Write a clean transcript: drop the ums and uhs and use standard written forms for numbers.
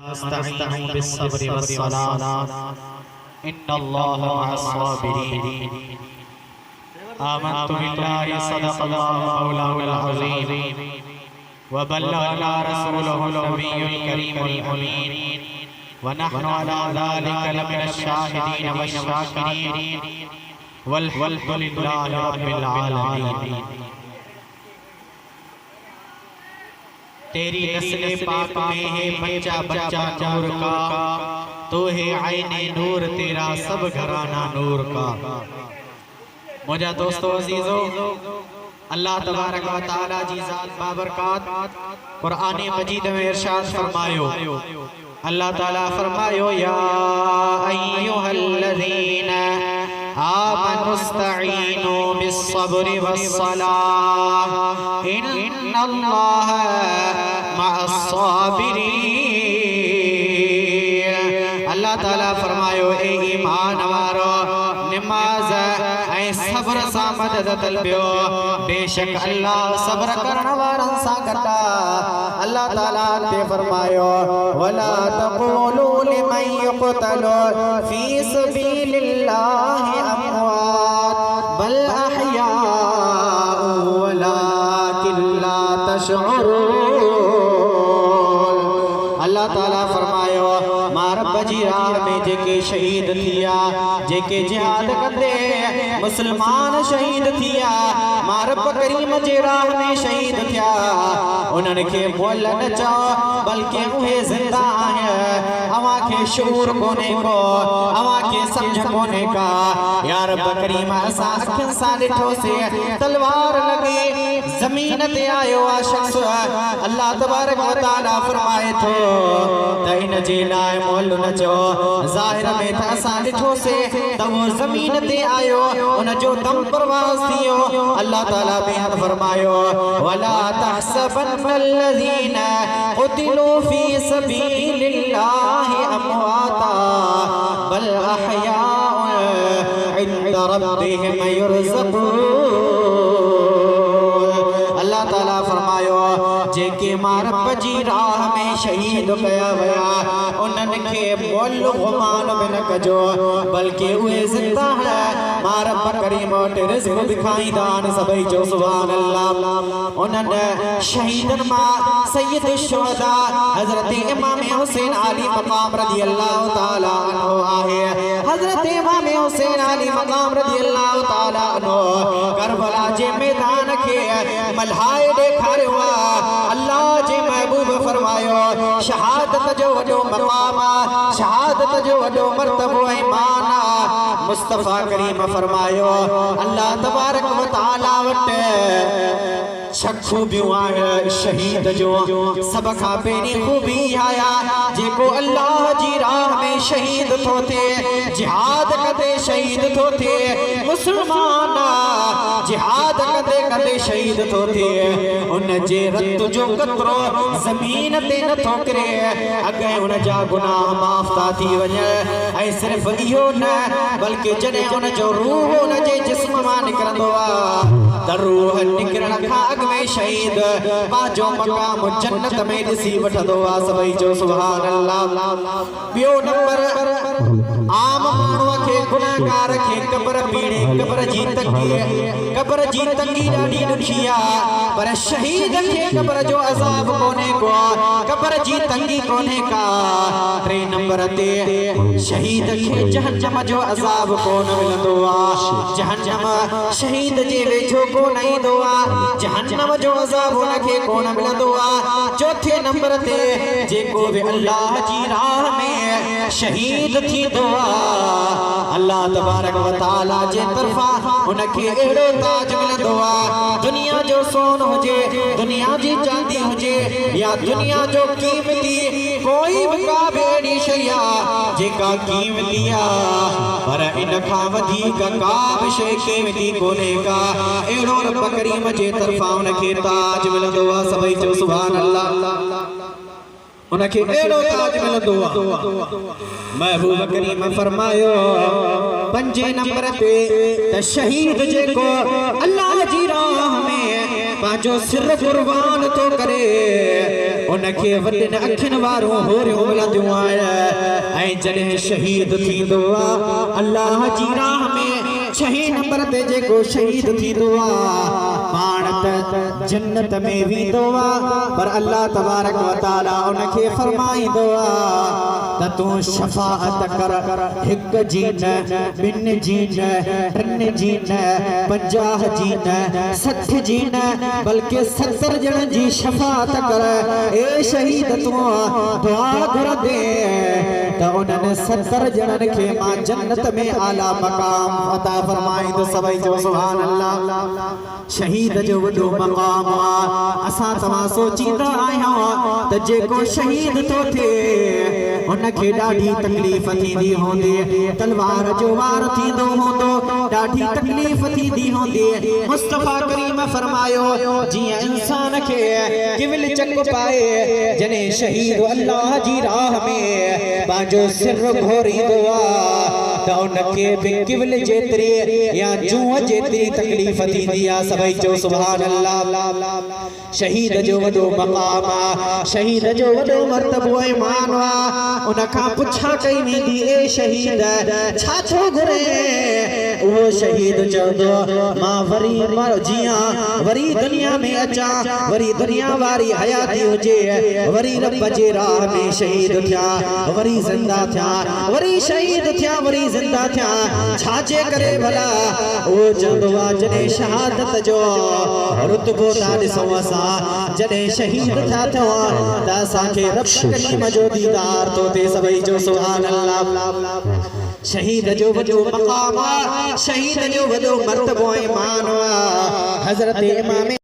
नस्तईनु बिस्सब्रि वस्सलात इन्नल्लाह मअस-साबिरीन। आमन्तु बिल्लाहि सदक़ल्लाहु मौलाहुल अज़ीम व बल्लगना रसूलुहुल नबियुल करीमुल अमीन व नहनु अला ज़ालिका लमिनश शाहिदीन वश-शाकिरीन वल्हम्दुलिल्लाहि रब्बिल आलमीन। तेरी नस्ल पाक में है बच्चा बच्चा नूर का, तो है आईने नूर तेरा सब घराना नूर का। मुझे दोस्तों अजीजों, अल्लाह तबारक व तआला जी ज़ात बाबरकात कुरान मजीद में इरशाद फरमायो, अल्लाह ताला फरमायो, या अय्युहल्लज़ीना आमनुस्तईनु बिस्सब्रि वस्सलाह इन्नल्लाहा मअस-साबिरीन। अल्लाह ताला फरमायो, ए ईमान वारो, नमाज ऐं सब्र सां मदद तलबियो, बेशक अल्लाह सब्र करण वारन सां गॾु। अल्लाह ताला ते फरमायो, वला तक़ूलू लिमन युक़तलू फी सबीलिल्लाहि अमवात बल अहयाउ वलाकिन ला तशऊरून। अल्लाह ताला फरमायो, मां रब जी राह में जेके शहीद थिया, जेके जिहाद कंदे मुसलमान शहीद थिया, मां रब करीम जे राह में शहीद थिया, उन्हनि खे मोल न चओ बल्कि उहे ज़िंदा आहिनि। अवां खे शूर कोने को, अवां खे समझ कोने का। या रब करीम असां अखियुनि सां ॾिठोसीं तलवार लॻी ज़मीन ते आयो आहे शख़्स, अल्लाह तबारक व तआला फरमाए थो त इन जे लाइ मोल न चओ। ज़ाहिर में त असां ॾिठोसीं त वो ज़मीन ते आयो, उन जो दम परवाज़ थियो। अल्लाह ताला बेहद फरमायो, वला तहसबन्नल्लज़ीना क़ुतिलू फी सबीलिल्लाहि अमवाता बल अहयाउन इंद रब्बिहिम युरज़क़ून। अल्लाह ताला फरमायो, जेके मां रब जी राह में शहीद कया वया, उन्हनि खे मोल गुमान में न कजो बल्कि उहे ज़िंदा है। मां रब करीम वटि रिज़्क़ दिखाईंदा आहिनि। सभई चओ सुभान अल्लाह। उन्हनि शहीदनि मां सैयद शुहदा हज़रत इमाम हुसैन अली मक़ाम रज़ी अल्लाह ताला अन्हु आहे। हज़रत इमाम हुसैन अली मक़ाम रज़ी अल्लाह ताला अन्हु करबला जे मैदान खे मल्हाए ॾेखारियो आहे। अल्लाह जे महबूब फरमायो, शहादत जो वॾो मक़ाम, शहादत जो वॾो मर्तबो ऐं मान। मुस्तफ़ा करीम फरमायो, अल्लाह तबारक व तआला वटि छह खूबियूं आहिनि शहीद जो। सब खां पहिरीं खूबी आया, जेको अल्लाह जी राह में शहीद थो थिए, जिहाद कंदे शहीद थो थिए, मुसलमान जिहाद कंदे कंदे शहीद थो थिए, उन जे रत जो कतरो ज़मीन ते नथो किरे, अॻे उन जा गुनाह माफ़ था थी वञे। ऐं सिर्फ़ इहो न बल्कि जॾहिं उन जो रूह उन जे जिस्म मां निकिरंदो आहे, त रूह निकिरण खां अॻु में शहीद पंहिंजो मक़ाम जन्नत में ॾिसी वठंदो आहे। सभई चओ सुभान अल्लाह। ॿियो नंबर, आम माण्हूअ खे गुनाहगार खे क़ब्र पीड़े, क़ब्र जी तंगी ॾाढी ॾुखी आहे, पर शहीद खे क़ब्र जो अज़ाब कोन्हे को, क़ब्र जी तंगी कोन्हे का। टे नंबर ते शहीद खे जहन्नम जो अज़ाब कोन मिलंदो आहे, जहन्नम शहीद जे वेझो कोन ईंदो आहे, जहन्नम जो अज़ाब उनखे कोन मिलंदो आहे। चौथे नंबर ते जेको बि अल्लाह जी राह में शहीद थींदो आहे, अल्लाह तबारक व तआला जे तरफ़ां उनखे अहिड़ो ताज मिलंदो आहे। दुनिया जो सोन हुजे, दुनिया जी चांदी हुजे, या दुनिया जो कीमती कोई बि का बि अहिड़ी शइ आहे जेका कीमती आहे, पर इन खां वधीक का बि शइ कीमती कोन्हे का। अहिड़ो रब करीम जे तरफ़ां उनखे ताज मिलंदो आहे। सभई चओ सुभान अल्लाह। उनखे अहिड़ो ताज मिलंदो आहे। महबूब करीम फरमायो, पंजे नंबर पे त शहीद जेको अल्लाह जी राह में पंहिंजो सिर कुर्बान थो करे, उनखे वॾनि अखियुनि वारो होरियूं मिलंदियूं आहिनि ऐं जॾहिं शहीद थींदो आहे अल्लाह जी राह में 6 नंबर ते जेको शहीद थींदो आहे पाण त जन्नत में वेंदो आहे पर अल्लाह तबारक व तआला उनखे फरमाईंदो आहे त तूं शफाअत कर हिक जी न ॿिनि जी न 3 जी न 50 जी न 60 जी न बल्कि 70 ॼणनि जी शफाअत कर ए शहीद तूं दुआ घुर दे त उन्हनि 70 ॼणनि खे मां जन्नत में आला मकाम अता फरमाईंदो सभई जो सुभान अल्लाह शहीद जो वॾो मकाम आहे असां तव्हां सोचींदा आहियूं त जेको शहीद थो थिए उनखे ॾाढी तकलीफ़ थींदी हूंदी तलवार जो वार थींदो हूंदो ॾाढी तकलीफ़ थींदी हूंदी मुस्तफ़ा करीम फरमायो जीअं इंसान खे किविल चक पाए जॾहिं शहीद अल्लाह जी राह में पंहिंजो सिर घोरींदो आहे त उनखे बि किविल जेतिरी या जूअ जेतिरी तकलीफ़ थींदी आहे सभई जो सुभान अल्लाह शहीद जो वॾो मक़ाम आहे शहीद जो वॾो मर्तबो ईमान आहे उनखां पुछा कई वेंदी ए शहीद छा थो घुरे उहो शहीद चवंदो मां वरी जीअं वरी दुनिया में अचां वरी दुनिया वारी हयाती हुजे वरी रब जे राह में शहीद थिया वरी ज़िंदा थिया वरी शहीद थिया वरी ज़िंदा थिया छाजे करे भला उहो चवंदो आहे जॾहिं शहादत जो रुतबो था ॾिसूं असां जॾहिं शहीद थिया थियूं त असांखे रब करीम जो दीदार थो थिए सभई जो सुभान अल्लाह शहीद जो वॾो मक़ाम आहे शहीद जो वॾो मर्तबो ईमान आहे हज़रत इमाम